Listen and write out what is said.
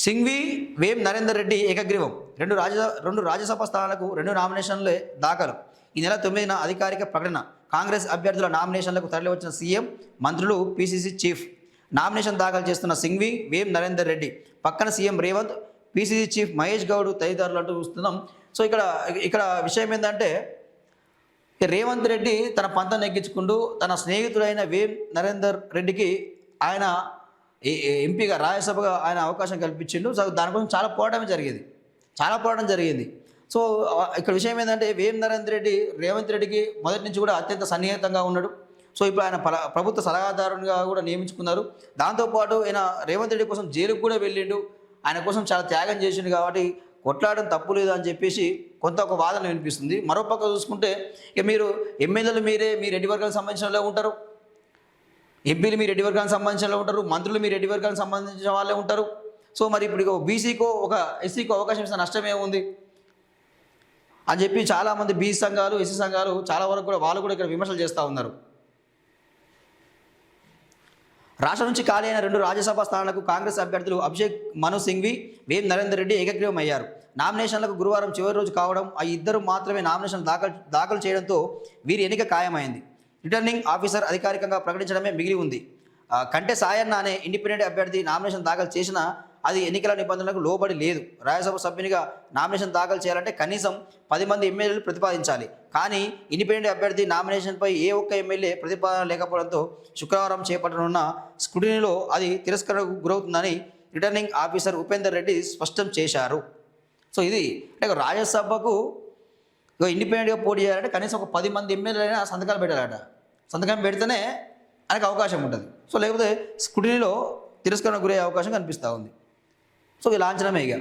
సింఘ్వి వేం నరేందర్ రెడ్డి ఏకగ్రీవం రెండు రాజ్యసభ స్థానాలకు 2 నామినేషన్లే దాఖలు. ఈ నెల 9న అధికారిక ప్రకటన. కాంగ్రెస్ అభ్యర్థుల నామినేషన్లకు తరలివచ్చిన సీఎం, మంత్రులు, పీసీసీ చీఫ్. నామినేషన్ దాఖలు చేస్తున్న సింఘ్వి, వేం నరేందర్ రెడ్డి పక్కన CM Revanth, PCC chief Mahesh Goud తదితరులు అంటూ చూస్తున్నాం. సో ఇక్కడ విషయం ఏంటంటే, రేవంత్ రెడ్డి తన పంతం నెగ్గించుకుంటూ తన స్నేహితుడైన వేం నరేందర్ రెడ్డికి ఆయన ఎంపీగా రాజ్యసభగా ఆయన అవకాశం కల్పించిండు. సో దానికోసం చాలా పోరాటం జరిగింది. సో ఇక్కడ విషయం ఏంటంటే, వేం నరేందర్ రెడ్డి రేవంత్ రెడ్డికి మొదటి నుంచి కూడా అత్యంత సన్నిహితంగా ఉన్నాడు. సో ఇప్పుడు ఆయన ప్రభుత్వ సలహాదారునిగా కూడా నియమించుకున్నారు. దాంతోపాటు ఆయన రేవంత్ రెడ్డి కోసం జైలుకు కూడా వెళ్ళిండు. ఆయన కోసం చాలా త్యాగం చేసిండు కాబట్టి కొట్లాడడం తప్పు లేదు అని చెప్పేసి కొంత ఒక వాదన వినిపిస్తుంది. మరోపక్క చూసుకుంటే, ఇక మీరు ఎమ్మెల్యేలు మీ రెడ్డి వర్గానికి సంబంధించిన ఉంటారు, ఎంపీలు మీ రెడ్డి వర్గానికి సంబంధించిన ఉంటారు, మంత్రులు మీ రెడ్డి వర్గానికి సంబంధించిన వాళ్ళే ఉంటారు. సో మరి ఇప్పుడు బీసీకో ఒక ఎస్సీకో అవకాశం ఇస్తే నష్టమే ఉంది అని చెప్పి చాలామంది బీసీ సంఘాలు, ఎస్సీ సంఘాలు చాలా వరకు కూడా వాళ్ళు కూడా ఇక్కడ విమర్శలు చేస్తూ ఉన్నారు. రాష్ట్రం నుంచి ఖాళీ అయిన 2 రాజ్యసభ స్థానాలకు కాంగ్రెస్ అభ్యర్థులు అభిషేక్ మను సింఘ్వి, వేం నరేందర్ రెడ్డి ఏకగ్రీవం అయ్యారు. నామినేషన్లకు గురువారం చివరి రోజు కావడం, ఆ ఇద్దరు మాత్రమే నామినేషన్ దాఖలు చేయడంతో వీరి ఎన్నిక ఖాయమైంది. రిటర్నింగ్ ఆఫీసర్ అధికారికంగా ప్రకటించడమే మిగిలి ఉంది. కంటే సాయన్న అనే ఇండిపెండెంట్ అభ్యర్థి నామినేషన్ దాఖలు చేసినా అది ఎన్నికల నిబంధనలకు లోబడి లేదు. రాజ్యసభ సభ్యునిగా నామినేషన్ దాఖలు చేయాలంటే కనీసం 10 మంది ఎమ్మెల్యేలు ప్రతిపాదించాలి. కానీ ఇండిపెండెంట్ అభ్యర్థి నామినేషన్పై ఏ ఒక్క ఎమ్మెల్యే ప్రతిపాదన లేకపోవడంతో శుక్రవారం చేపట్టనున్న స్క్రూటినీలో అది తిరస్కరణకు గురవుతుందని రిటర్నింగ్ ఆఫీసర్ ఉపేందర్ రెడ్డి స్పష్టం చేశారు. సో ఇది అంటే రాజ్యసభకు ఇండిపెండెంట్గా పోటీ చేయాలంటే కనీసం ఒక 10 మంది ఎమ్మెల్యేలైనా సంతకాలు పెట్టాలట. సంతకం పెడితేనే ఆయనకు అవకాశం ఉంటుంది. సో లేకపోతే స్క్రూటినీలో తిరస్కరణకు గురయ్యే అవకాశం కనిపిస్తూ ఉంది. సో ఈ లాంఛనమే ఇక.